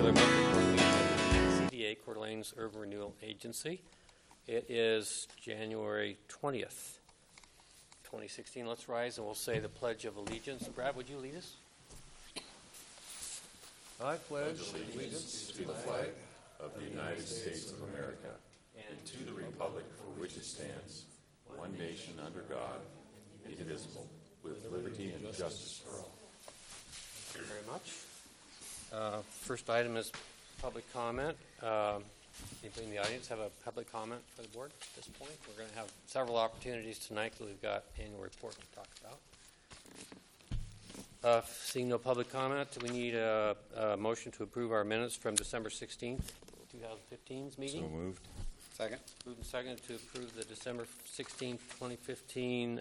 regular monthly board meeting of the IgniteCDA, Coeur d'Alene's Urban Renewal Agency. It is January 20th, 2016. Let's rise and we'll say the Pledge of Allegiance. Brad, would you lead us? I pledge allegiance to the flag of the United States of America and to the republic for which it stands, one nation under God, indivisible, with liberty and justice for all. Thank you very much. First item is public comment. Anybody in the audience have a public comment for the board at this point? We're going to have several opportunities tonight because we've got annual report to talk about. Seeing no public comment, do we need a motion to approve our minutes from December 16th, 2015's meeting? So moved. Second. Moved and seconded to approve the December 16th, 2015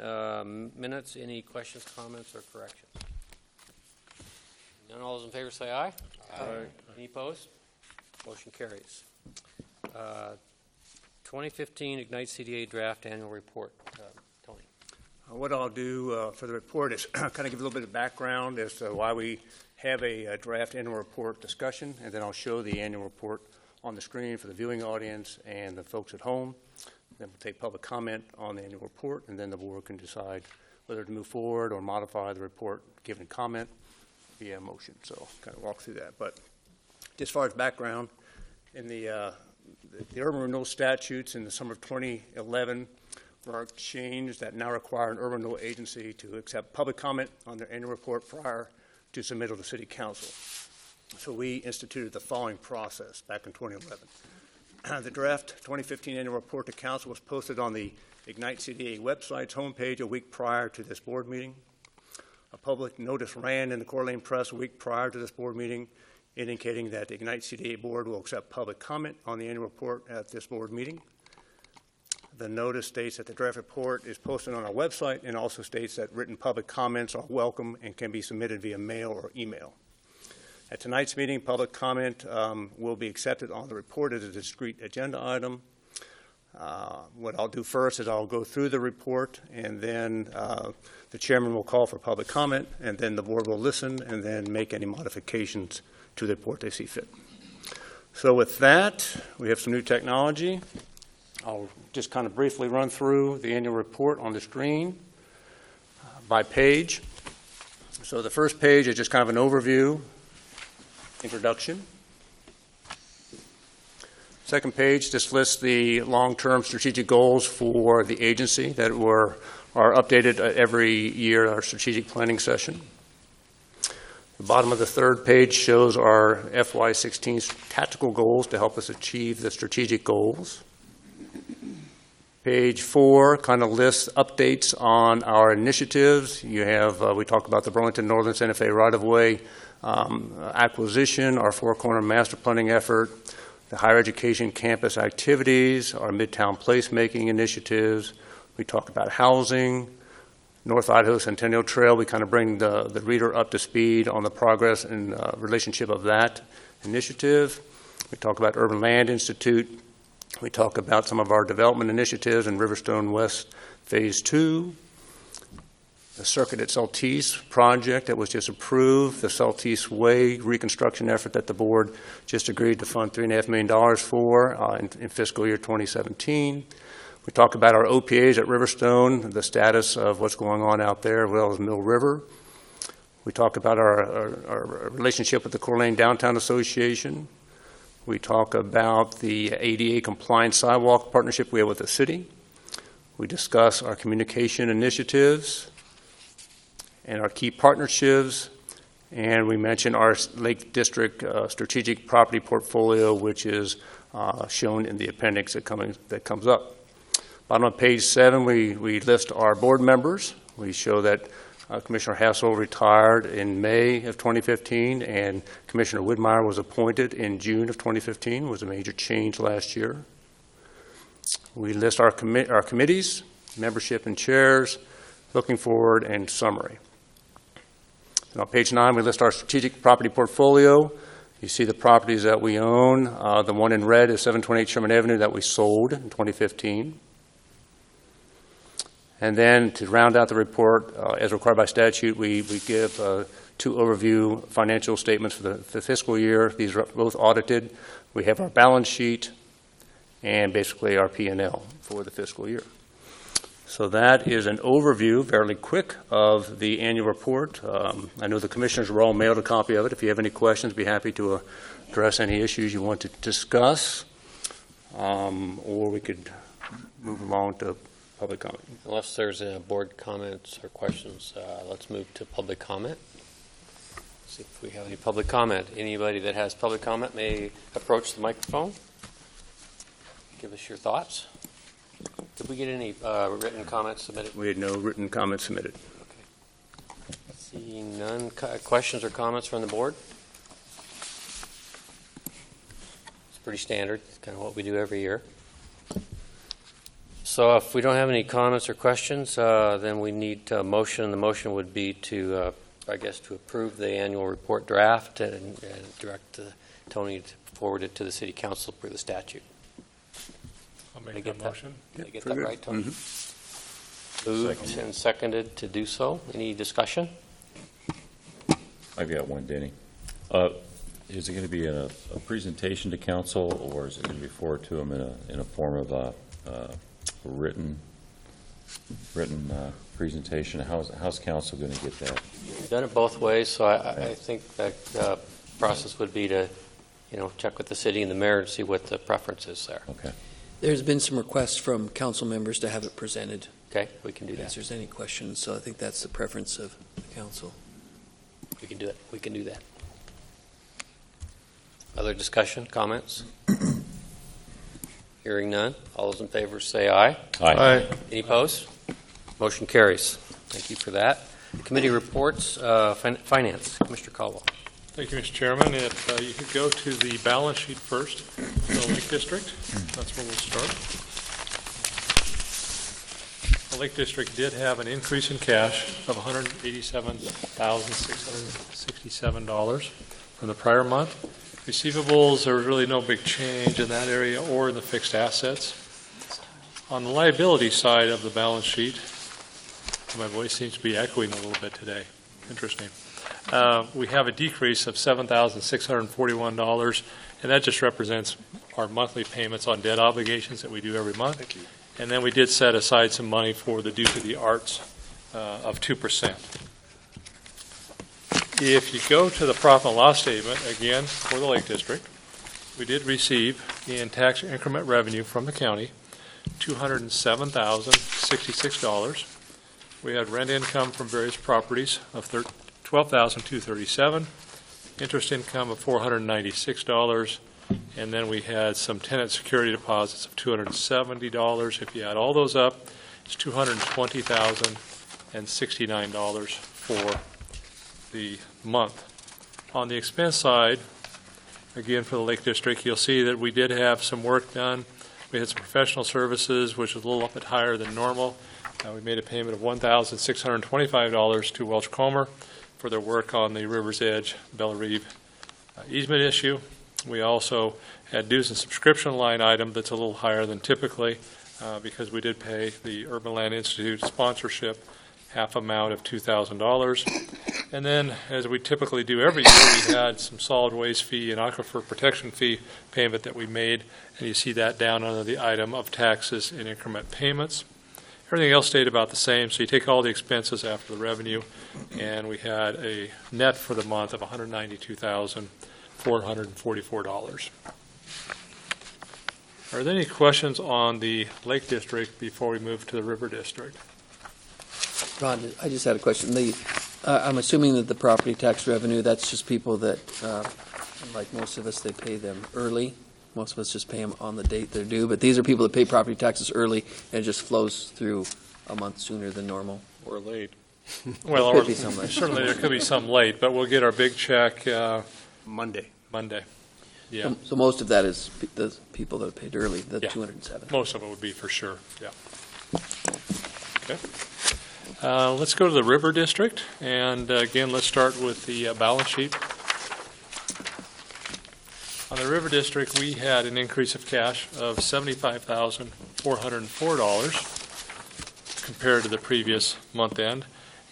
minutes. Any questions, comments, or corrections? None. All those in favor say aye. Aye. Any opposed? Motion carries. 2015 IgniteCDA draft annual report. Tony. What I'll do for the report is kind of give a little bit of background as to why we have a draft annual report discussion, and then I'll show the annual report on the screen for the viewing audience and the folks at home. Then we'll take public comment on the annual report, and then the board can decide whether to move forward or modify the report given comment via motion. So I'll kind of walk through that. But as far as background, in the urban renewal statutes in the summer of 2011 were changed that now require an urban renewal agency to accept public comment on their annual report prior to submittal to City Council. So we instituted the following process back in 2011. The draft 2015 annual report to Council was posted on the IgniteCDA website's homepage a week prior to this board meeting. A public notice ran in the Coeur d'Alene Press a week prior to this board meeting, indicating that the IgniteCDA board will accept public comment on the annual report at this board meeting. The notice states that the draft report is posted on our website and also states that written public comments are welcome and can be submitted via mail or email. At tonight's meeting, public comment will be accepted on the report as a discrete agenda item. What I'll do first is I'll go through the report, and then the chairman will call for public comment, and then the board will listen and then make any modifications to the report they see fit. So with that, we have some new technology. I'll just kind of briefly run through the annual report on the screen by page. So the first page is just kind of an overview, introduction. Second page just lists the long-term strategic goals for the agency that are updated every year at our strategic planning session. The bottom of the third page shows our FY16 tactical goals to help us achieve the strategic goals. Page 4 kind of lists updates on our initiatives. You have, we talked about the Burlington Northern Santa Fe right-of-way acquisition, our Four Corner master planning effort, the higher education campus activities, our Midtown placemaking initiatives. We talk about housing, North Idaho Centennial Trail. We kind of bring the reader up to speed on the progress and relationship of that initiative. We talk about Urban Land Institute. We talk about some of our development initiatives in Riverstone West Phase 2, the Circuit at Saltese project that was just approved, the Saltese Way reconstruction effort that the board just agreed to fund $3.5 million for in fiscal year 2017. We talk about our OPAs at Riverstone, the status of what's going on out there, as well as Mill River. We talk about our relationship with the Coeur d'Alene Downtown Association. We talk about the ADA compliance sidewalk partnership we have with the city. We discuss our communication initiatives and our key partnerships, and we mention our Lake District strategic property portfolio, which is shown in the appendix that comes up. Bottom of page 7, we list our board members. We show that Commissioner Hassel retired in May of 2015, and Commissioner Widmeyer was appointed in June of 2015. It was a major change last year. We list our committees, membership and chairs, looking forward, and summary. And on page 9, we list our strategic property portfolio. You see the properties that we own. The one in red is 728 Sherman Avenue that we sold in 2015. And then to round out the report, as required by statute, we give 2 overview financial statements for the fiscal year. These are both audited. We have our balance sheet and basically our P&L for the fiscal year. So that is an overview, fairly quick, of the annual report. I know the commissioners were all mailed a copy of it. If you have any questions, be happy to address any issues you want to discuss, or we could move along to public comment. Unless there's board comments or questions, let's move to public comment. See if we have any public comment. Anybody that has public comment may approach the microphone. Give us your thoughts. Did we get any written comments submitted? We had no written comments submitted. Okay. Seeing none. Questions or comments from the board? It's pretty standard. It's kind of what we do every year. So if we don't have any comments or questions, then we need a motion. The motion would be to, I guess, to approve the annual report draft and direct Tony to forward it to the City Council per the statute. I'll make that motion. Did I get that right, Tony? Mm-hmm. Moved and seconded to do so. Any discussion? I've got one, Denny. Is it going to be a presentation to council, or is it going to be forwarded to them in a form of a written presentation? How's council going to get that? We've done it both ways, so I think that process would be to, check with the city and the mayor and see what the preference is there. Okay. There's been some requests from council members to have it presented. Okay, we can do If that. there's any questions, so I think that's the preference of the council. We can do it. We can do that. Other discussion, comments? Hearing none. All those in favor say aye. Aye. Any opposed? Motion carries. Thank you for that. Committee reports, Finance, Commissioner Caldwell. Thank you, Mr. Chairman. If you could go to the balance sheet first, the Lake District. That's where we'll start. The Lake District did have an increase in cash of $187,667 from the prior month. Receivables, there was really no big change in that area or in the fixed assets. On the liability side of the balance sheet, my voice seems to be echoing a little bit today. Interesting. We have a decrease of $7,641, and that just represents our monthly payments on debt obligations that we do every month. Thank you. And then we did set aside some money for the due to the arts of 2%. If you go to the profit and loss statement, again, for the Lake District, we did receive in tax increment revenue from the county $207,066. We had rent income from various properties of $12,237, interest income of $496, and then we had some tenant security deposits of $270. If you add all those up, it's $220,069 for the month. On the expense side, again for the Lake District, you'll see that we did have some work done. We had some professional services, which was a little bit higher than normal. We made a payment of $1,625 to Welch Comer for their work on the River's Edge Bellarive easement issue. We also had dues and subscription line item that's a little higher than typically because we did pay the Urban Land Institute sponsorship half amount of $2,000. And then, as we typically do every year, we had some solid waste fee and aquifer protection fee payment that we made, and you see that down under the item of taxes and increment payments. Everything else stayed about the same, so you take all the expenses after the revenue, and we had a net for the month of $192,444. Are there any questions on the Lake District before we move to the River District? Ron, I just had a question. I'm assuming that the property tax revenue, that's just people that, like most of us, they pay them early. Most of us just pay them on the date they're due, but these are people that pay property taxes early, and it just flows through a month sooner than normal. Or late. Well, There could be some late. certainly there could be some late, but we'll get our big check Monday. Monday. Yeah, So most of that is the people that are paid early, the Yeah. 207. most of it would be for sure, yeah. Okay. Let's go to the River District, and again, let's start with the balance sheet. On the River District, we had an increase of cash of $75,404. compared to the previous month end.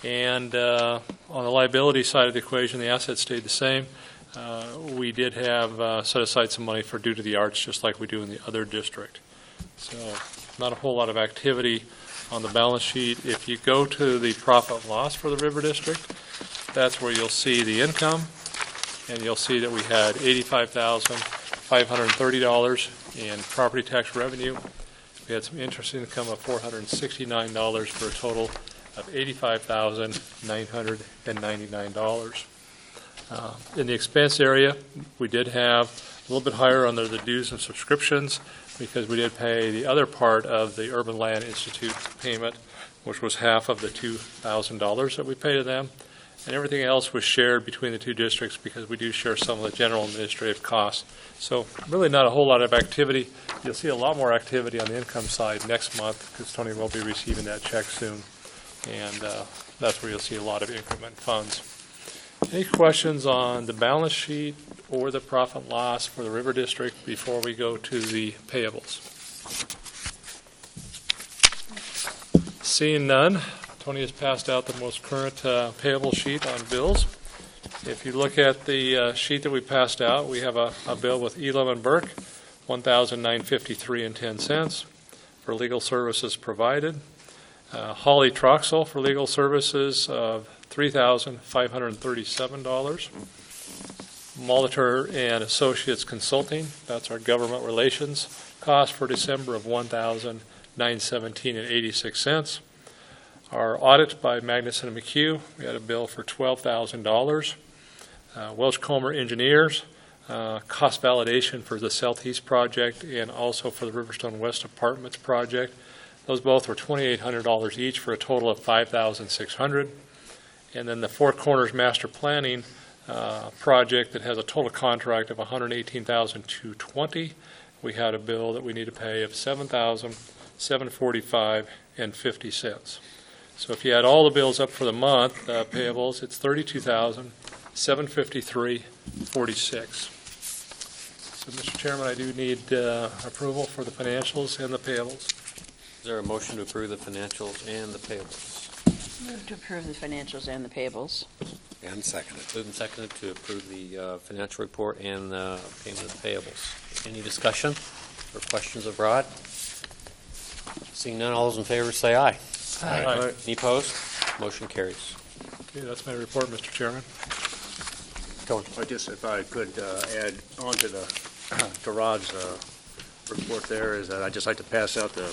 And on the liability side of the equation, the assets stayed the same. We did have set aside some money for due to the arts, just like we do in the other district. So not a whole lot of activity on the balance sheet. If you go to the profit and loss for the River District, that's where you'll see the income, and you'll see that we had $85,530 in property tax revenue. We had some interest income of $469 for a total of $85,999. In the expense area, we did have a little bit higher under the dues and subscriptions because we did pay the other part of the Urban Land Institute payment, which was half of the $2,000 that we paid to them. And everything else was shared between the two districts because we do share some of the general administrative costs. So really not a whole lot of activity. You'll see a lot more activity on the income side next month because Tony will be receiving that check soon. And that's where you'll see a lot of increment funds. Any questions on the balance sheet or the profit and loss for the River District before we go to the payables? Seeing none, Tony has passed out the most current payable sheet on bills. If you look at the sheet that we passed out, we have a bill with Elam and Burke, $1,953.10 for legal services provided. Hawley Troxel for legal services of $3,537. Molitor and Associates Consulting, that's our government relations cost for December of $1,917.86. Our audit by Magnuson and McHugh, we had a bill for $12,000. Welch Comer Engineers, cost validation for the Southeast project and also for the Riverstone West Apartments project. Those both were $2,800 each for a total of $5,600. And then the Four Corners Master Planning project that has a total contract of $118,220. We had a bill that we need to pay of $7,745.50. So if you add all the bills up for the month, payables, it's $32,753.46. So, Mr. Chairman, I do need approval for the financials and the payables. Is there a motion to approve the financials and the payables? Move to approve the financials and the payables. And seconded. Moved and seconded to approve the financial report and the payment of the payables. Any discussion or questions of Rod? Seeing none, all those in favor say aye. Aye. Any opposed? Motion carries. Okay, that's my report, Mr. Chairman. Tony. I just, if I could add on to Rod's report there, is that I'd just like to pass out the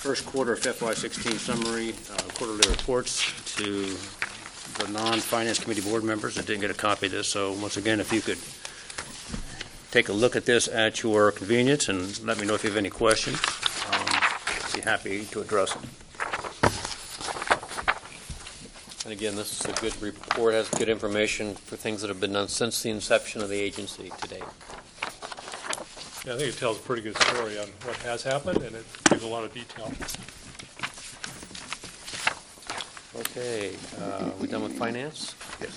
first quarter of FY16 summary, quarterly reports to the non-finance committee board members that didn't get a copy of this. So once again, if you could take a look at this at your convenience and let me know if you have any questions, I'd be happy to address them. And again, this is a good report, has good information for things that have been done since the inception of the agency to date. Yeah, I think it tells a pretty good story on what has happened, and it gives a lot of detail. Okay, we done with finance? Yes.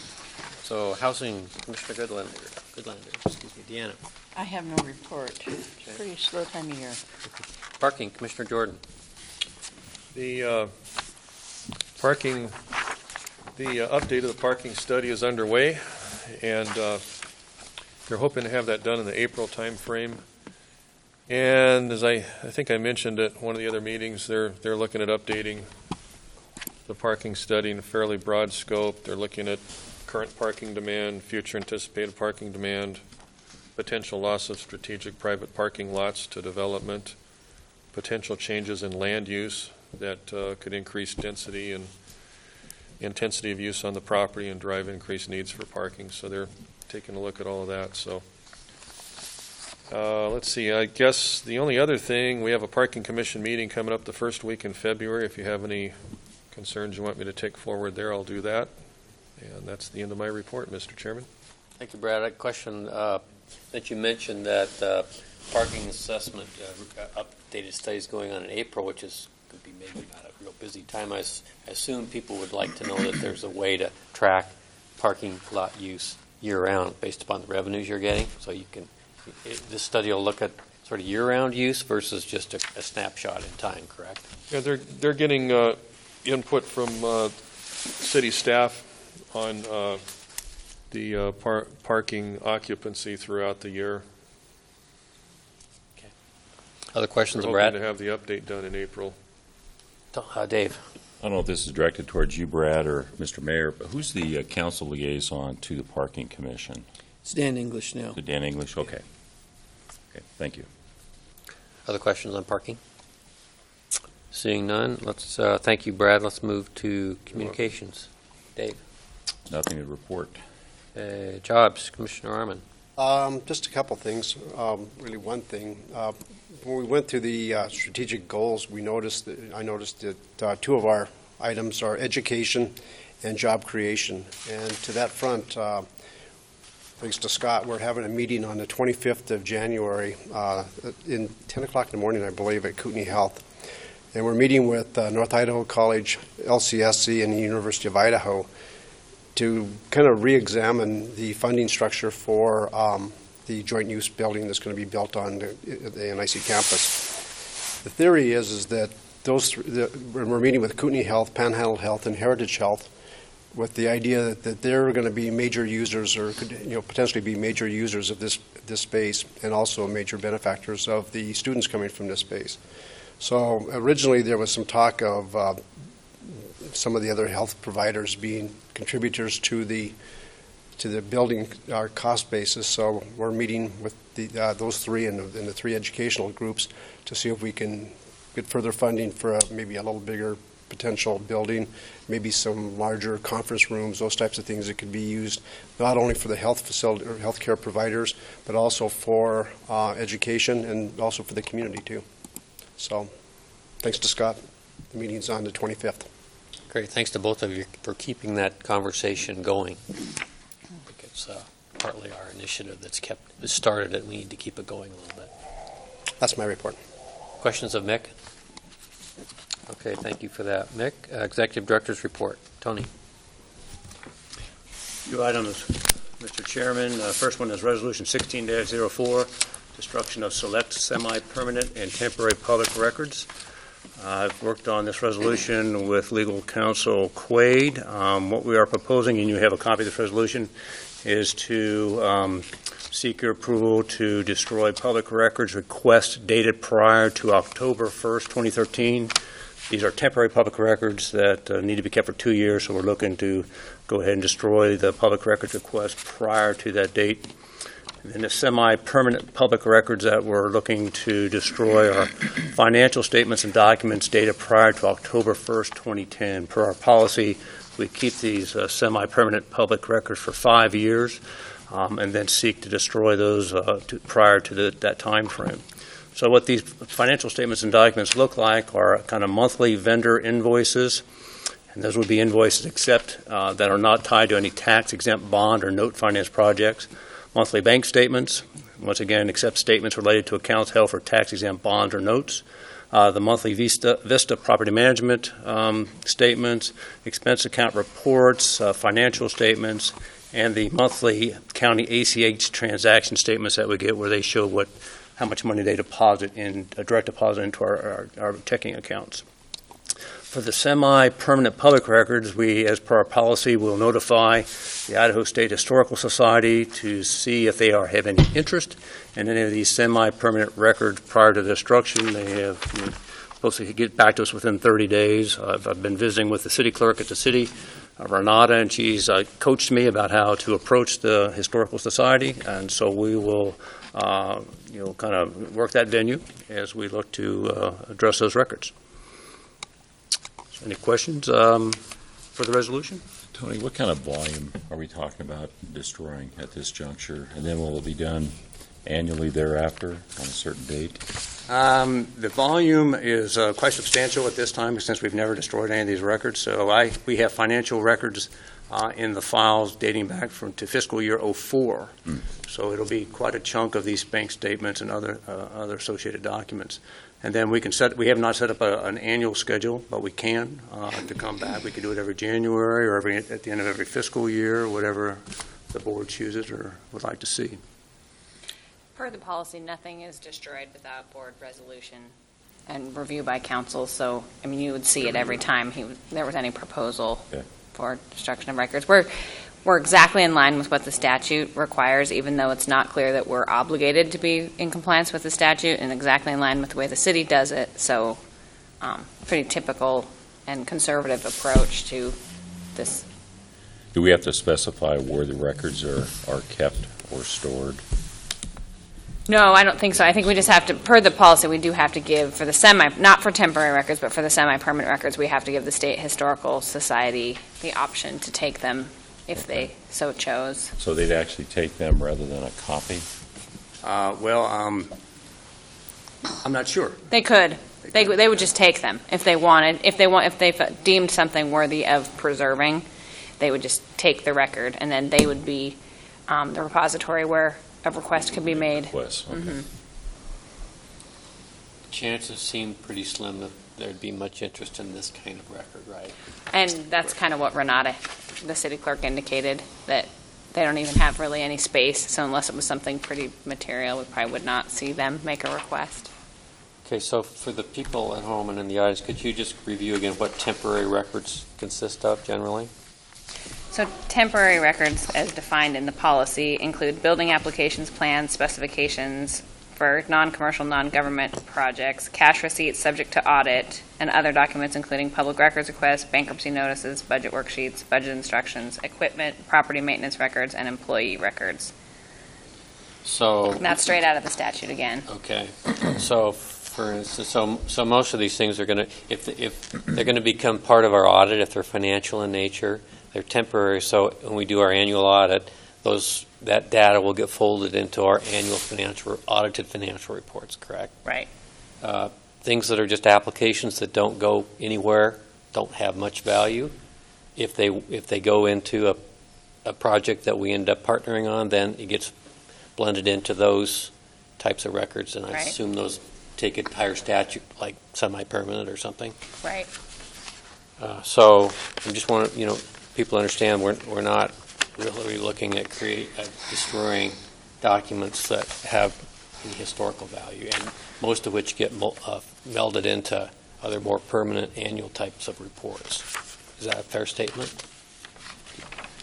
So housing, Commissioner Goodlander, excuse me, Deanna. I have no report. It's a pretty slow time of year. Parking, Commissioner Jordan. The parking, the update of the parking study is underway, and they're hoping to have that done in the April time frame. And as I think I mentioned at one of the other meetings, they're looking at updating the parking study in a fairly broad scope. They're looking at current parking demand, future anticipated parking demand, potential loss of strategic private parking lots to development, potential changes in land use that could increase density and intensity of use on the property and drive increased needs for parking. So they're taking a look at all of that. So let's see, I guess the only other thing, we have a parking commission meeting coming up the first week in February. If you have any concerns you want me to take forward there, I'll do that. And that's the end of my report, Mr. Chairman. Thank you, Brad. I had a question that you mentioned that parking assessment updated studies going on in April, which is could be maybe not a real busy time. I assume people would like to know that there's a way to track parking lot use year-round based upon the revenues you're getting. So you can, this study will look at sort of year-round use versus just a snapshot in time, correct? Yeah, they're getting input from city staff on the parking occupancy throughout the year. Other questions We're of Brad? hoping to have the update done in April. Dave? I don't know if this is directed towards you, Brad, or Mr. Mayor, but who's the council liaison to the Parking Commission? It's Dan English now. The Dan English? Okay. Okay, thank you. Other questions on parking? Seeing none, let's, thank you, Brad. Let's move to communications. Dave? Nothing to report. Jobs, Commissioner Arman. Just a couple things. Really, one thing. When we went through the strategic goals, I noticed that two of our items are education and job creation. And to that front, thanks to Scott, we're having a meeting on the 25th of January in 10 o'clock in the morning, I believe, at Kootenai Health. And we're meeting with North Idaho College, LCSC, and the University of Idaho to kind of re-examine the funding structure for the joint use building that's going to be built on the NIC campus. The theory is that when we're meeting with Kootenai Health, Panhandle Health, and Heritage Health, with the idea that they're going to be major users, or could potentially be major users of this space, and also major benefactors of the students coming from this space. So originally there was some talk of some of the other health providers being contributors to the building our cost basis. So we're meeting with those three and the three educational groups to see if we can get further funding for maybe a little bigger potential building, maybe some larger conference rooms, those types of things that could be used not only for the health facility or healthcare providers, but also for education and also for the community too. So thanks to Scott. The meeting's on the 25th. Great. Thanks to both of you for keeping that conversation going. I think it's partly our initiative that's started it. We need to keep it going a little bit. That's my report. Questions of Mick? Okay, thank you for that. Mick, Executive Director's report. Tony? Two items, Mr. Chairman. First one is Resolution 16-04, destruction of select semi-permanent and temporary public records. I've worked on this resolution with legal counsel Quaid. What we are proposing, and you have a copy of this resolution, is to seek your approval to destroy public records requests dated prior to October 1st, 2013. These are temporary public records that need to be kept for 2 years, so we're looking to go ahead and destroy the public records request prior to that date. And the semi-permanent public records that we're looking to destroy are financial statements and documents dated prior to October 1st, 2010. Per our policy, we keep these semi-permanent public records for 5 years and then seek to destroy those prior to that time frame. So what these financial statements and documents look like are kind of monthly vendor invoices, and those would be invoices except that are not tied to any tax-exempt bond or note finance projects. Monthly bank statements, once again, except statements related to accounts held for tax-exempt bonds or notes. The monthly Vista property management statements, expense account reports, financial statements, and the monthly county ACH transaction statements that we get where they show how much money they deposit in a direct deposit into our checking accounts. For the semi-permanent public records, we, as per our policy, will notify the Idaho State Historical Society to see if they have any interest in any of these semi-permanent records prior to destruction. They have supposed to get back to us within 30 days. I've been visiting with the city clerk at the city, Renata, and she's coached me about how to approach the Historical Society, and so we will kind of work that venue as we look to address those records. Any questions for the resolution? Tony, what kind of volume are we talking about destroying at this juncture? And then will it be done annually thereafter on a certain date? The volume is quite substantial at this time since we've never destroyed any of these records. So we have financial records in the files dating back to fiscal year 04. So it'll be quite a chunk of these bank statements and other associated documents. And then we have not set up an annual schedule, but we can to come back. We could do it every January or at the end of every fiscal year, whatever the board chooses or would like to see. Per the policy, nothing is destroyed without board resolution and review by council. So, I mean, you would see it every time there was any proposal Okay. for destruction of records. We're exactly in line with what the statute requires, even though it's not clear that we're obligated to be in compliance with the statute, and exactly in line with the way the city does it. So, pretty typical and conservative approach to this. Do we have to specify where the records are kept or stored? No, I don't think so. I think we just have to, per the policy, we do have to give for the not for temporary records, but for the semi-permanent records, we have to give the State Historical Society the option to take them if they so chose. So they'd actually take them rather than a copy? I'm not sure. They could. They would just take them if they wanted. If they deemed something worthy of preserving, they would just take the record, and then they would be the repository where a request could be made. Request, okay. Mm-hmm. Chances seem pretty slim that there'd be much interest in this kind of record, right? And that's kind of what Renata, the city clerk, indicated, that they don't even have really any space. So unless it was something pretty material, we probably would not see them make a request. Okay, so for the people at home and in the audience, could you just review again what temporary records consist of generally? So temporary records, as defined in the policy, include building applications, plans, specifications for non-commercial, non-government projects, cash receipts subject to audit, and other documents including public records requests, bankruptcy notices, budget worksheets, budget instructions, equipment, property maintenance records, and employee records. So And that's straight out of the statute again. okay, so for instance, so most of these things are going to, if they're going to become part of our audit, if they're financial in nature, they're temporary. So when we do our annual audit, that data will get folded into our annual audited financial reports. Correct? Right. Things that are just applications that don't go anywhere, don't have much value. If they go into a project that we end up partnering on, then it gets blended into those types of records, and I Right. assume those take a higher statute, like semi-permanent or something. Right. So I just want people to understand we're not really looking at destroying documents that have any historical value, and most of which get melded into other more permanent annual types of reports. Is that a fair statement?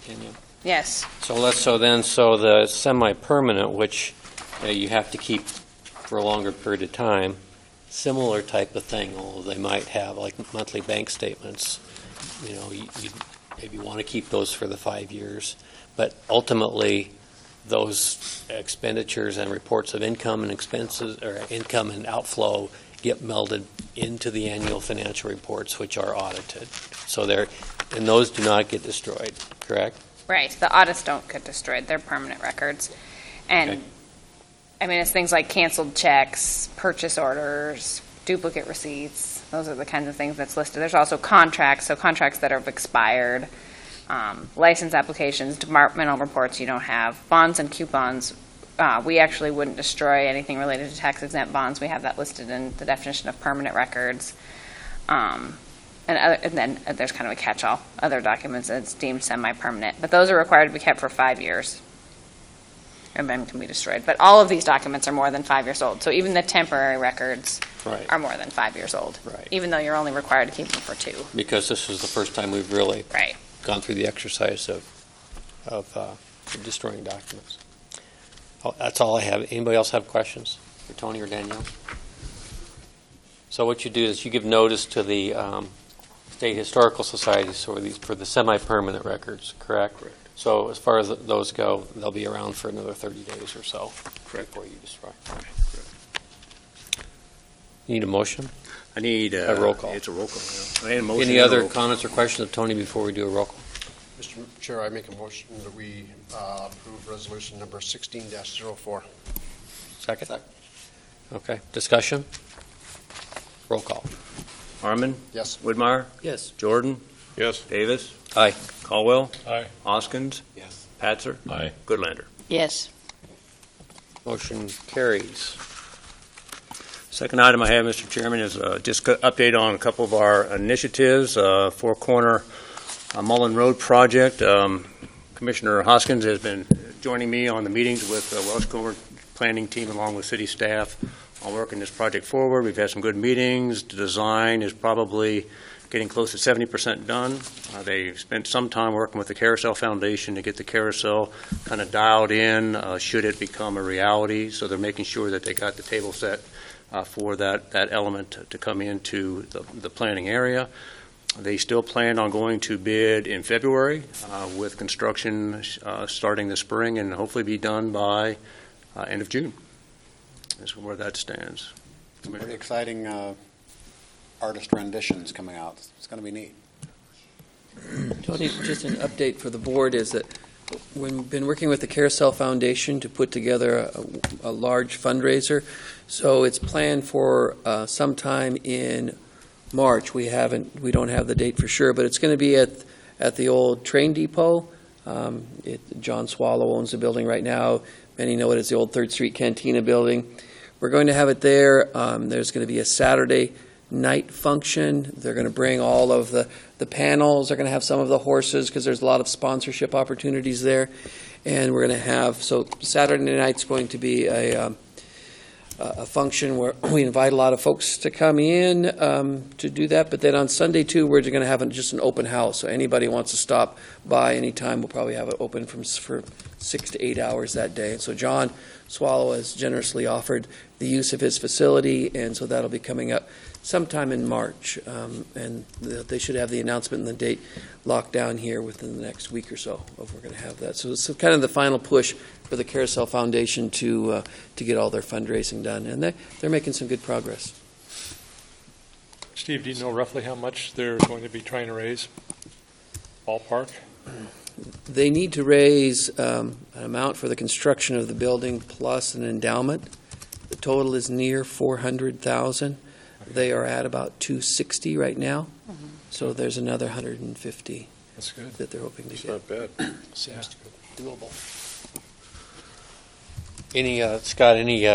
Kenya? Yes. So the semi-permanent, which you have to keep for a longer period of time, similar type of thing, although they might have like monthly bank statements. You maybe want to keep those for the 5 years, but ultimately those expenditures and reports of income and expenses, or income and outflow, get melded into the annual financial reports, which are audited. So and those do not get destroyed, correct? Right. The audits don't get destroyed. They're permanent records. And, Okay. I mean, it's things like canceled checks, purchase orders, duplicate receipts. Those are the kinds of things that's listed. There's also contracts, so contracts that have expired, license applications, departmental reports you don't have, bonds and coupons. We actually wouldn't destroy anything related to tax-exempt bonds. We have that listed in the definition of permanent records. And then there's kind of a catch-all, other documents that's deemed semi-permanent. But those are required to be kept for 5 years and then can be destroyed. But all of these documents are more than 5 years old. So even the temporary records Right. are more than 5 years old. Right. Even though you're only required to keep them for 2. Because this was the first time we've really Right. gone through the exercise of destroying documents. That's all I have. Anybody else have questions for Tony or Danielle? So what you do is you give notice to the State Historical Societies for the semi-permanent records, correct? Correct. So as far as those go, they'll be around for another 30 days or so before you destroy. You need a motion? I need A roll call. It's a roll call. Yeah. I need a motion Any and a other roll call. comments or questions of Tony before we do a roll call? Mr. Chair, I make a motion that we approve resolution number 16-04. Second? Okay. Discussion? Roll call. Harmon? Yes. Whitmire? Yes. Jordan? Yes. Davis? Aye. Caldwell? Aye. Hoskins? Yes. Patzer? Aye. Goodlander. Yes. Motion carries. Second item I have, Mr. Chairman, is just update on a couple of our initiatives. Four Corner Mullen Road project. Commissioner Hoskins has been joining me on the meetings with Welsh planning team along with city staff on working this project forward. We've had some good meetings. The design is probably getting close to 70% done. They've spent some time working with the Carousel Foundation to get the carousel kind of dialed in, should it become a reality. So they're making sure that they got the table set for that element to come into the planning area. They still plan on going to bid in February with construction starting this spring and hopefully be done by end of June. Is where that stands. Some pretty exciting artist renditions coming out. It's going to be neat. Tony, just an update for the board is that we've been working with the Carousel Foundation to put together a large fundraiser. So it's planned for sometime in March. We don't have the date for sure, but it's going to be at the old train depot. John Swallow owns the building right now. Many know it as the old 3rd Street Cantina building. We're going to have it there. There's going to be a Saturday night function. They're going to bring all of the panels. They're going to have some of the horses because there's a lot of sponsorship opportunities there. And we're going to have, so Saturday night's going to be a function where we invite a lot of folks to come in to do that. But then on Sunday, too, we're going to have just an open house. So anybody who wants to stop by anytime, we'll probably have it open for 6 to 8 hours that day. And so John Swallow has generously offered the use of his facility, and so that'll be coming up sometime in March. And they should have the announcement and the date locked down here within the next week or so of we're going to have that. So it's kind of the final push for the Carousel Foundation to get all their fundraising done. And they're making some good progress. Steve, do you know roughly how much they're going to be trying to raise? Ballpark? They need to raise an amount for the construction of the building plus an endowment. The total is near $400,000. They are at about $260 right now. Mm-hmm. So there's another $150 That's good. that they're hoping to It's get. not bad. Seems doable. Scott, any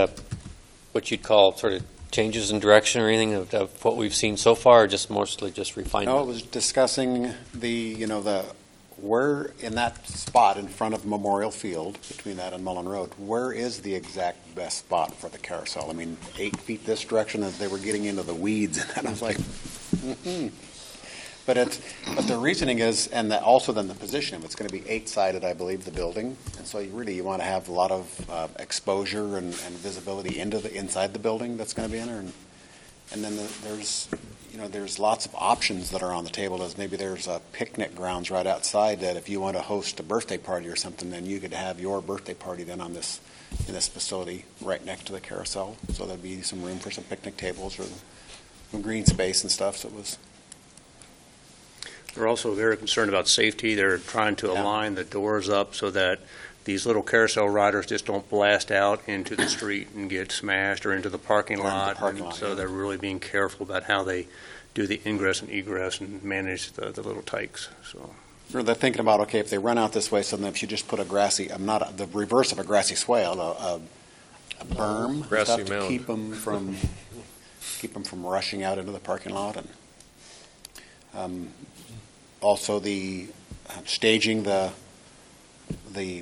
what you'd call sort of changes in direction or anything of what we've seen so far, or just mostly just refinement? No, it was discussing where in that spot in front of Memorial Field, between that and Mullen Road, where is the exact best spot for the carousel? I mean, 8 feet this direction, as they were getting into the weeds, and I was like, But the reasoning is, and also then the position, it's going to be 8-sided, I believe, the building, and so you want to have a lot of exposure and visibility inside the building that's going to be in there, and then there's lots of options that are on the table. As maybe there's picnic grounds right outside that if you want to host a birthday party or something, then you could have your birthday party then in this facility right next to the carousel. So there'd be some room for some picnic tables or some green space and stuff. So it was. They're also very concerned about safety. They're trying to align the doors up so that these little carousel riders just don't blast out into the street and get smashed or into the parking lot. So they're really being careful about how they do the ingress and egress and manage the little tykes. So they're thinking about, okay, if they run out this way, so then if you just put the reverse of a grassy swale, a berm, Grassy stuff to mound. keep them from rushing out into the parking lot, and also the staging the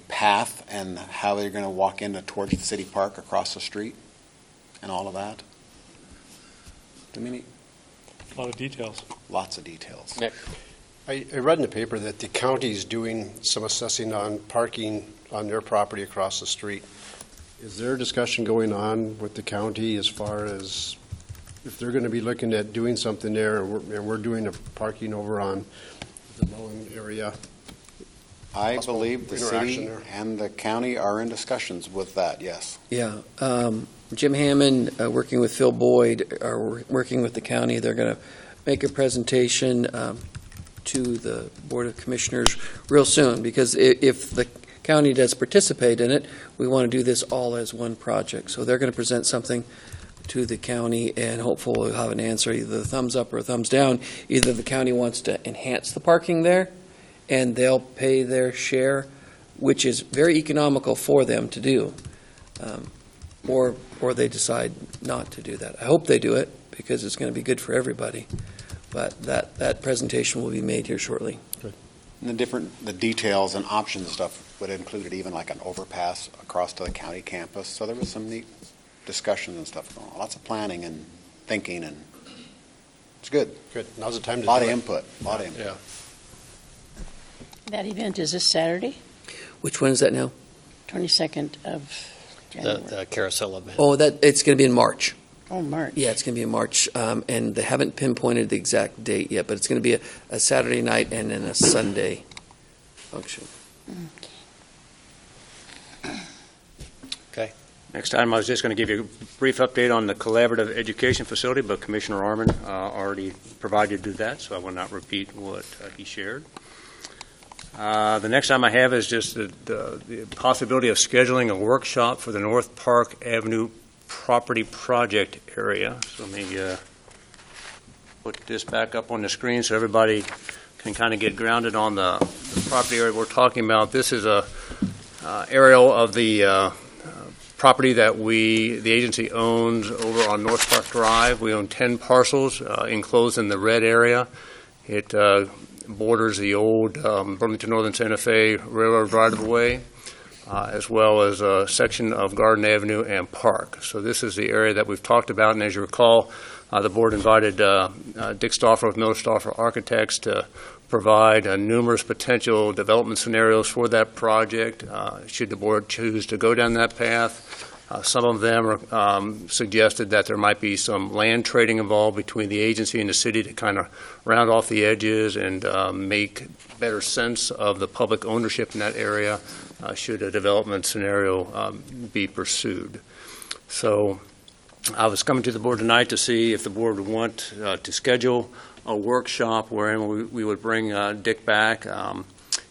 path and how they're going to walk towards the city park across the street and all of that. A lot of details. Lots of details. Nick? I read in the paper that the county's doing some assessing on parking on their property across the street. Is there a discussion going on with the county as far as if they're going to be looking at doing something there, and we're doing a parking over on the Mullen area? I believe the city interaction there. and the county are in discussions with that, yes. Yeah. Jim Hammond, working with Phil Boyd, are working with the county. They're going to make a presentation to the Board of Commissioners real soon, because if the county does participate in it, we want to do this all as one project. So they're going to present something to the county, and hopefully we'll have an answer, either a thumbs up or a thumbs down. Either the county wants to enhance the parking there, and they'll pay their share, which is very economical for them to do, or they decide not to do that. I hope they do it, because it's going to be good for everybody. But that presentation will be made here shortly. And the details and options and stuff would include even like an overpass across to the county campus. So there was some neat discussions and stuff going on. Lots of planning and thinking, and it's good. Good. Now's the time to A lot do of it. input, a lot of input. Yeah. That event is this Saturday, Which one is that now? 22nd of January. The carousel event. Oh, it's going to be in March. Oh, March. Yeah, it's going to be in March, and they haven't pinpointed the exact date yet, but it's going to be a Saturday night and then a Sunday function. Okay. Next item, I was just going to give you a brief update on the collaborative education facility, but Commissioner Arman already provided that, so I will not repeat what he shared. The next item I have is just the possibility of scheduling a workshop for the North Park Avenue property project area. So let me put this back up on the screen so everybody can kind of get grounded on the property area we're talking about. This is a aerial of the property that the agency owns over on North Park Drive. We own 10 parcels enclosed in the red area. It borders the old Burlington Northern Santa Fe Railroad right-of-way, as well as a section of Garden Avenue and Park. So this is the area that we've talked about, and as you recall, the board invited Dick Stauffer of Miller Stauffer Architects to provide numerous potential development scenarios for that project, should the board choose to go down that path. Some of them suggested that there might be some land trading involved between the agency and the city to kind of round off the edges and make better sense of the public ownership in that area should a development scenario be pursued. So I was coming to the board tonight to see if the board would want to schedule a workshop wherein we would bring Dick back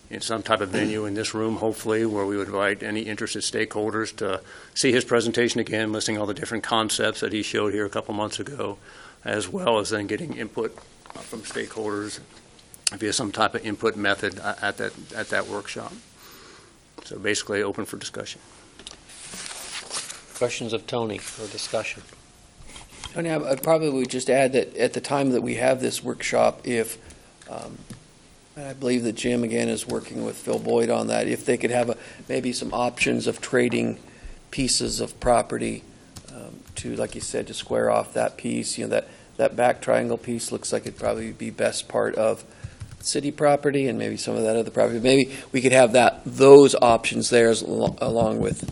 in some type of venue in this room, hopefully, where we would invite any interested stakeholders to see his presentation again, listing all the different concepts that he showed here a couple months ago, as well as then getting input from stakeholders via some type of input method at that workshop. So basically open for discussion. Questions of Tony for discussion? Tony, I probably would just add that at the time that we have this workshop, if, and I believe that Jim, again, is working with Phil Boyd on that, if they could have maybe some options of trading pieces of property to, like you said, to square off that piece. That back triangle piece looks like it'd probably be best part of city property, and maybe some of that other property. Maybe we could have those options there along with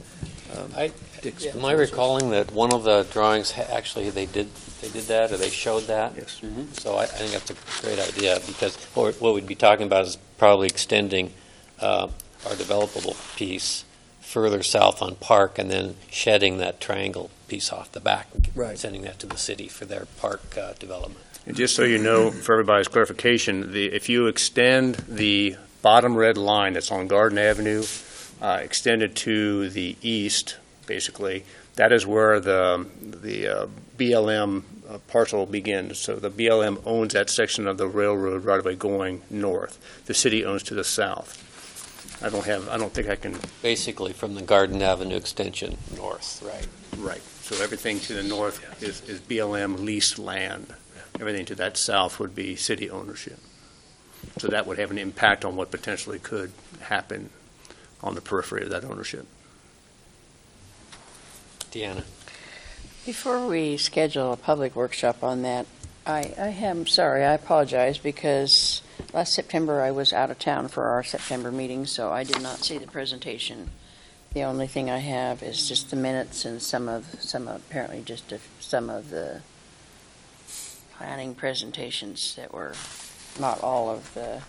Dick's. Am I recalling that one of the drawings actually they did that, or they showed that? Yes. Mm-hmm. So I think that's a great idea, because what we'd be talking about is probably extending our developable piece further south on Park and then shedding that triangle piece off the back, Right. sending that to the city for their park development. And just so you know, for everybody's clarification, if you extend the bottom red line that's on Garden Avenue, extended to the east, basically, that is where the BLM parcel begins. So the BLM owns that section of the railroad right away going north. The city owns to the south. I don't think I can. Basically from the Garden Avenue extension north, right? Right. So everything to the north is BLM leased land. Everything to that south would be city ownership. So that would have an impact on what potentially could happen on the periphery of that ownership. Deanna. Before we schedule a public workshop on that, I apologize, because last September I was out of town for our September meeting, so I did not see the presentation. The only thing I have is just the minutes and some of the planning presentations that were not all of the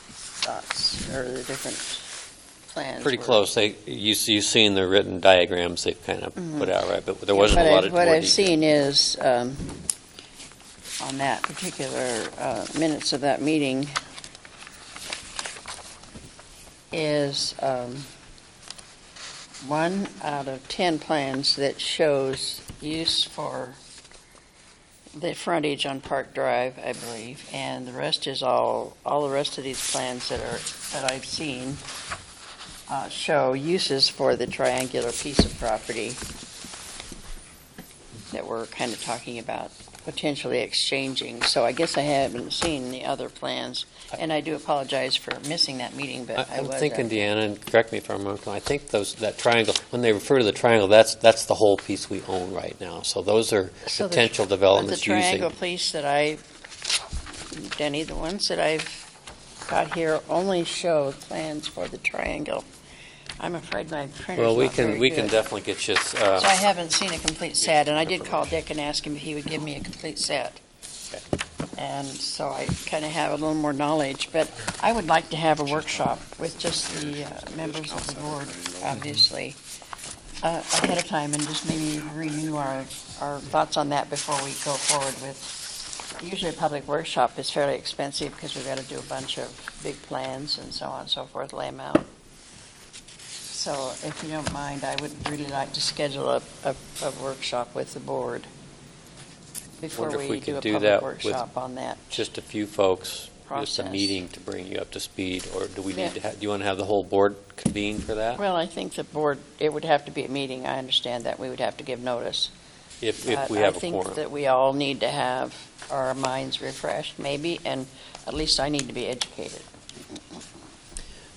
thoughts or the different plans. Pretty were. close. You've seen the written diagrams they've kind of put out, right? But there wasn't a lot of What more I've detail. seen is, on that particular minutes of that meeting, is 1 out of 10 plans that shows use for the frontage on Park Drive, I believe, and the rest is all the rest of these plans that I've seen show uses for the triangular piece of property that we're kind of talking about potentially exchanging. So I guess I haven't seen the other plans, and I do apologize for missing that meeting, but I I'm was thinking, at- Deanna, and correct me if I'm wrong, I think that triangle, when they refer to the triangle, that's the whole piece we own right now. So those are So the- potential The developments triangle using. piece that Denny, the ones that I've got here only show plans for the triangle. I'm afraid my printer's Well, we not very can good. definitely get you, So I haven't seen a complete set, and I did call Dick and ask him if he would give me a complete set. And so I kind of have a little more knowledge, but I would like to have a workshop with just the members of the board, obviously, ahead of time, and just maybe renew our thoughts on that before we go forward with. Usually a public workshop is fairly expensive because we've got to do a bunch of big plans and so on and so forth, lay them out. So if you don't mind, I would really like to schedule a workshop with the board before Wonder if we we do could a do public that with workshop on that. just a few folks, just a Process. meeting to bring you up to speed, or do we Yeah. need to, do you want to have the whole board convene for that? Well, I think the board, it would have to be a meeting. I understand that. We would have to give notice. If But we have a I think quorum. that we all need to have our minds refreshed, maybe, and at least I need to be educated.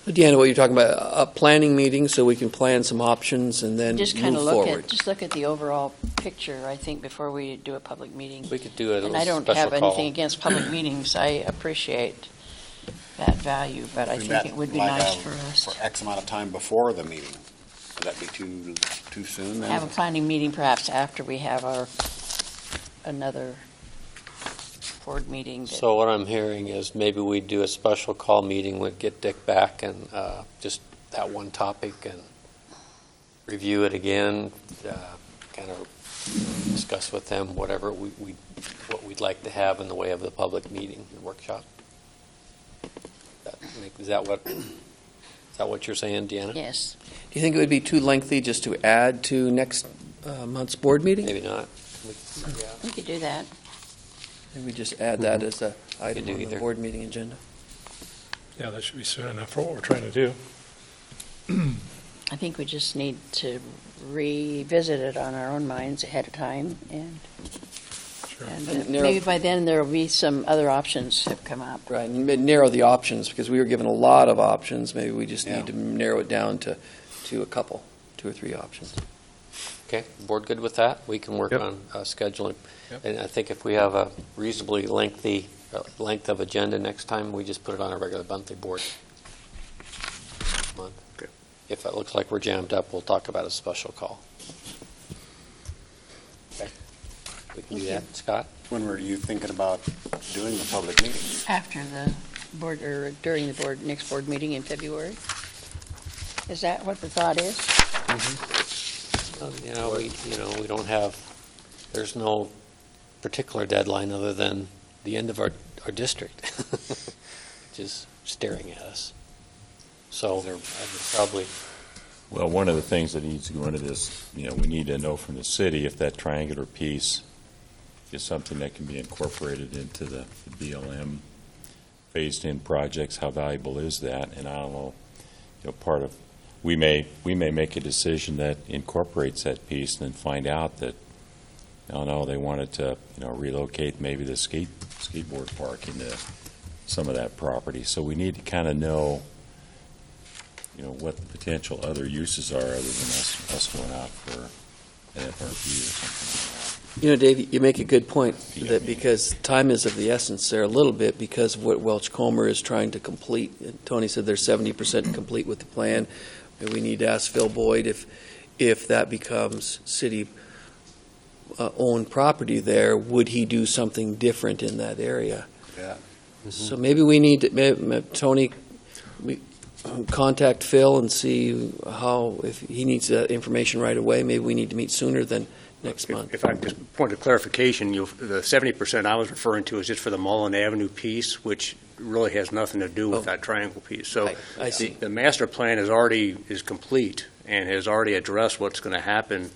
Deanna, what you're talking about, a planning meeting so we can plan some options and then Just kind move of forward. look at the overall picture, I think, before we do a public meeting. We could do a And little I don't special have call. anything against public meetings. I appreciate that value, but I We think met it would be like nice a- for us For X amount of time before the meeting. Would that be too soon to then? have a planning meeting perhaps after we have another board meeting. that- So what I'm hearing is maybe we do a special call meeting, we'd get Dick back and just that one topic and review it again, kind of discuss with them whatever what we'd like to have in the way of the public meeting and workshop. Is that what you're saying, Deanna? Yes. Do you think it would be too lengthy just to add to next month's board meeting? Maybe not. We could do that. Maybe we just add that as a item do on the either. board meeting agenda. Yeah, that should be soon enough for what we're trying to do. I think we just need to revisit it on our own minds ahead of time, and Sure. And narrow- maybe by then there will be some other options have come up. Right, and narrow the options, because we were given a lot of options. Maybe we just Yeah. need to narrow it down to a couple, 2 or 3 options. Okay, board good with that? We can work Yep. on scheduling. Yep. And I think if we have a reasonably length of agenda next time, we just put it on a regular monthly board month. Okay. If it looks like we're jammed up, we'll talk about a special call. Okay. We can do that. Scott? When were you thinking about doing the public meeting? After the board, or during the next board meeting in February? Is that what the thought is? We don't have, there's no particular deadline other than the end of our district, which is staring at us. So I would probably, Well, one of the things that needs to go into this, we need to know from the city if that triangular piece is something that can be incorporated into the BLM phased-in projects. How valuable is that? And I don't know, we may make a decision that incorporates that piece and then find out that, I don't know, they wanted to, relocate maybe the skateboard park into some of that property. So we need to kind of know, what the potential other uses are other than us going out for an FRP or something like that. Dave, you make a good point, that because time is of the essence there a little bit because of what Welch-Comer is trying to complete. And Tony said they're 70% complete with the plan. And we need to ask Phil Boyd if that becomes city owned property there, would he do something different in that area? Yeah. So maybe we need to, Tony, contact Phil and see if he needs that information right away. Maybe we need to meet sooner than next month. If I can just point of clarification, the 70% I was referring to is just for the Mullen Avenue piece, which really has nothing to do with that triangle piece. So I see. The master plan is complete and has already addressed what's going to happen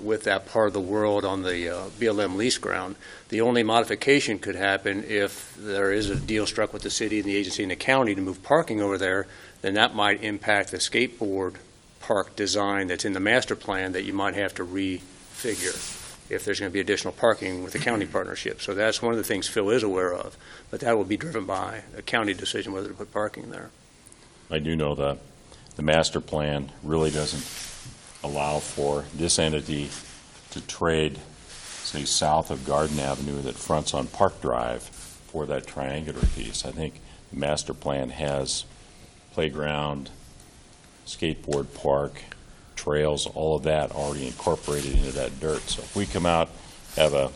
with that part of the world on the BLM lease ground. The only modification could happen if there is a deal struck with the city and the agency and the county to move parking over there, then that might impact the skateboard park design that's in the master plan that you might have to refigure. if there's going to be additional parking with the county partnership. So that's one of the things Phil is aware of, but that will be driven by a county decision whether to put parking there. I do know that the master plan really doesn't allow for this entity to trade, say, south of Garden Avenue that fronts on Park Drive for that triangular piece. I think the master plan has playground, skateboard park, trails, all of that already incorporated into that dirt. So if we come out, have a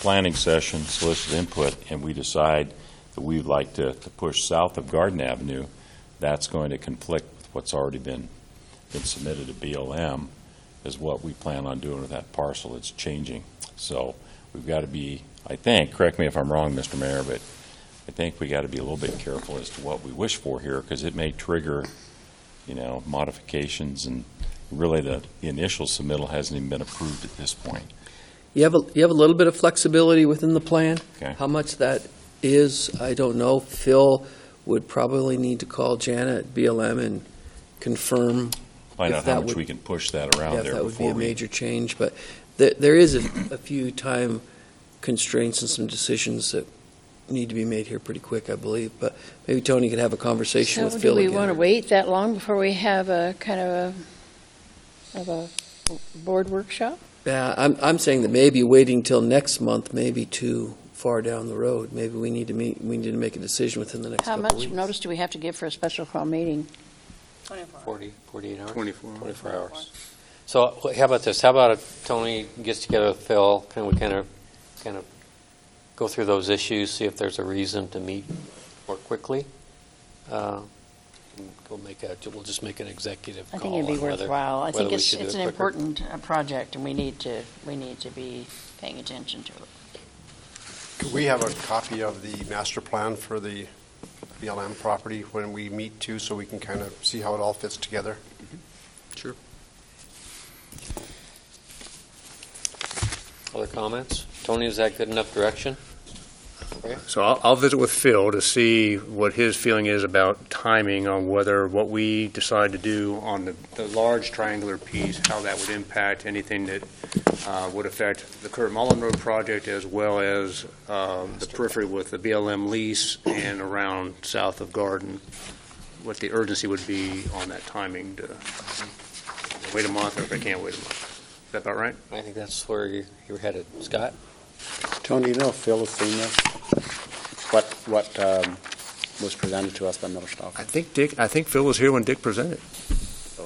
planning session, solicit input, and we decide that we'd like to push south of Garden Avenue, that's going to conflict with what's already been submitted to BLM, is what we plan on doing with that parcel. It's changing. So we've got to be, I think, correct me if I'm wrong, Mr. Mayor, but I think we got to be a little bit careful as to what we wish for here, because it may trigger, modifications, and really the initial submittal hasn't even been approved at this point. You have a little bit of flexibility within the plan. Okay. How much that is, I don't know. Phil would probably need to call Jana at BLM and confirm Find if out how that much would- we can push that around if there that would be before a we. major change. But there is a few time constraints and some decisions that need to be made here pretty quick, I believe. But maybe Tony could have a conversation So with do Phil we again. want to wait that long before we have a kind of a board workshop? Yeah, I'm saying that maybe waiting till next month may be too far down the road. Maybe we need to make a decision within the next How couple of much weeks. notice do we have to give for a special call meeting? 48 hours? 24 hours. So how about this? How about if Tony gets together with Phil, can we kind of go through those issues, see if there's a reason to meet more quickly? We'll just make an executive call. I think it'd be on whether- worthwhile. I whether think we it's should do an it quicker. important project, and we need to be paying attention to it. Could we have a copy of the master plan for the BLM property when we meet too, so we can kind of see how it all fits together? Sure. Other comments? Tony, is that good enough direction? Okay. So I'll visit with Phil to see what his feeling is about timing on whether what we decide to do on the large triangular piece, how that would impact anything that would affect the current Mullen Road project, as well as the periphery with the BLM lease and around south of Garden, what the urgency would be on that timing to wait a month, or if they can't wait a month. Is that about right? I think that's where you're headed. Scott? Tony, you know if Phil has seen this? What was presented to us by Millerstoff? I think Phil was here when Dick presented. So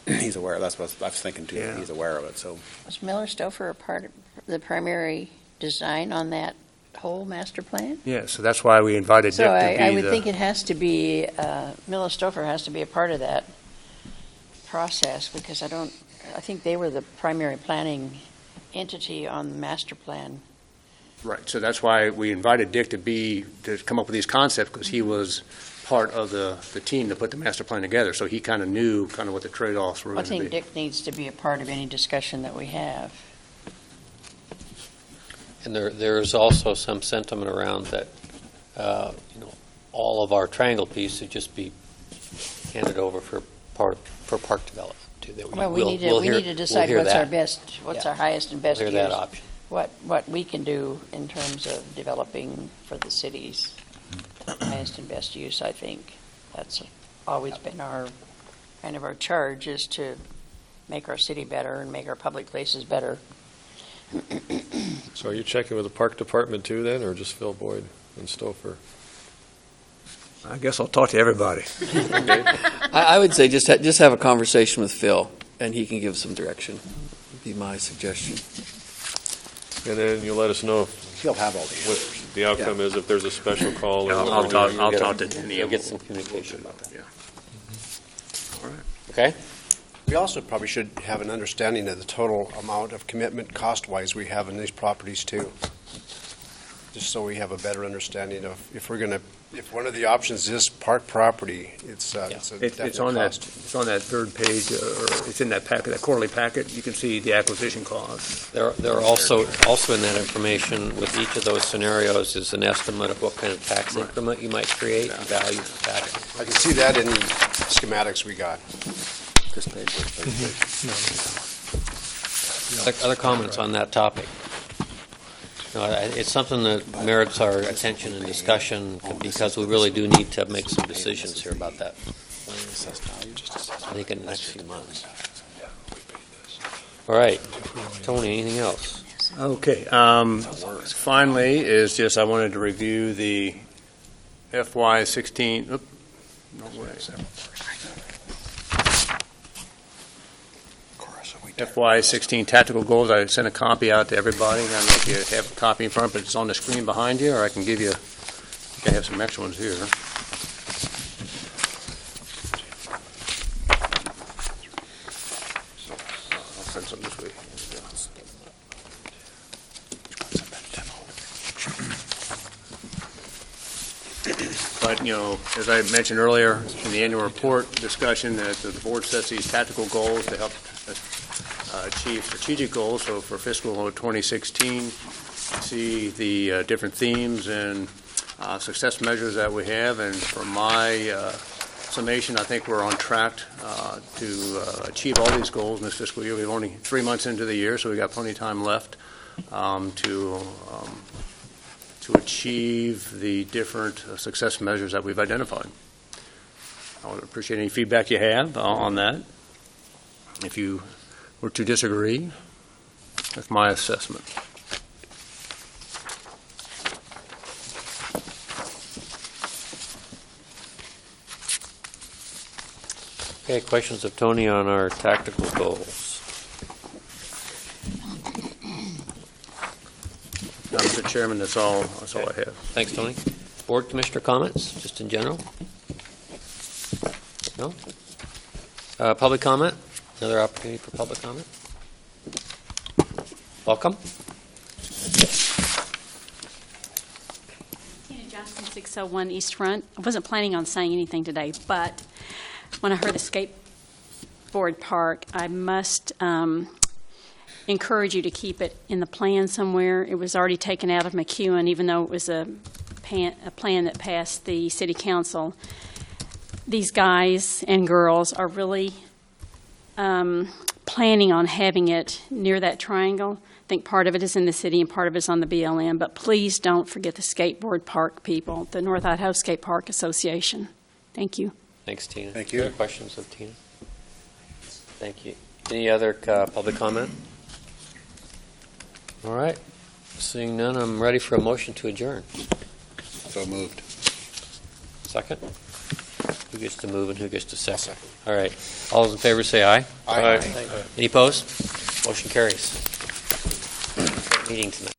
he's aware, that's what I was thinking too, Yeah. he's aware of it, so. Was Miller Stouffer a part of the primary design on that whole master plan? Yeah, so that's why we invited Dick So to be I would the- think it has to be, Miller Stouffer has to be a part of that process, because I think they were the primary planning entity on the master plan. Right, so that's why we invited Dick to come up with these concepts, because he was part of the team that put the master plan together, so he kind of knew what the trade-offs were I going to be. think Dick needs to be a part of any discussion that we have. And there's also some sentiment around that, all of our triangle piece should just be handed over for park development too. That Well, we need to decide what's our highest and best We'll use. hear that option. What we can do in terms of developing for the city's highest and best use, I think. That's always been our charge, is to make our city better and make our public places better. So are you checking with the park department too then, or just Phil Boyd and Stouffer? I guess I'll talk to everybody. I would say just have a conversation with Phil, and he can give some direction, would be my suggestion. And then you'll let us know if He'll have all the what answers. the outcome is, if there's a special call. Yeah, or I'll talk to You'll Neil. get some communication about that. Yeah. All right. Okay? We also probably should have an understanding of the total amount of commitment cost-wise we have in these properties too. Just so we have a better understanding of if one of the options is park property, it's a definite It's on that. cost. It's on that third page, or it's in that packet, that quarterly packet. You can see the acquisition cost. There are also in that information, with each of those scenarios, is an estimate of what kind of tax increment you might create, and value of tax. I can see that in the schematics we got. This page, this page. Other comments on that topic? No, it's something that merits our attention and discussion because we really do need to make some decisions here about that. I think in the next few months. All right, Tony, anything else? Okay. Finally, is just I wanted to review the FY16. No way. FY16 tactical goals. I sent a copy out to everybody. I don't know if you have a copy in front, but it's on the screen behind you, or I can give you. I think I have some extra ones here. I'll send some this week. But, as I mentioned earlier in the annual report discussion, that the board sets these tactical goals to help achieve strategic goals. So for fiscal 2016, see the different themes and success measures that we have. And from my summation, I think we're on track to achieve all these goals in this fiscal year. We're only 3 months into the year, so we've got plenty of time left to achieve the different success measures that we've identified. I would appreciate any feedback you have on that. If you were to disagree with my assessment. Okay, questions of Tony on our tactical goals? Mr. Chairman, that's all I have. Thanks, Tony. Board commissioner comments, just in general? No? Public comment? Another opportunity for public comment? Welcome. Tina Johnson, 601 East Front. I wasn't planning on saying anything today, but when I heard the skateboard park, I must encourage you to keep it in the plan somewhere. It was already taken out of McEwen, even though it was a plan that passed the city council. These guys and girls are really planning on having it near that triangle. I think part of it is in the city and part of it is on the BLM, but please don't forget the skateboard park people, the North Idaho Skate Park Association. Thank you. Thanks, Tina. Thank you. Other questions of Tina? Thank you. Any other public comment? All right. Seeing none, I'm ready for a motion to adjourn. So moved. Second? Who gets to move and who gets to second? All right. All those in favor say aye. Aye. Any opposed? Motion carries. Meeting tonight.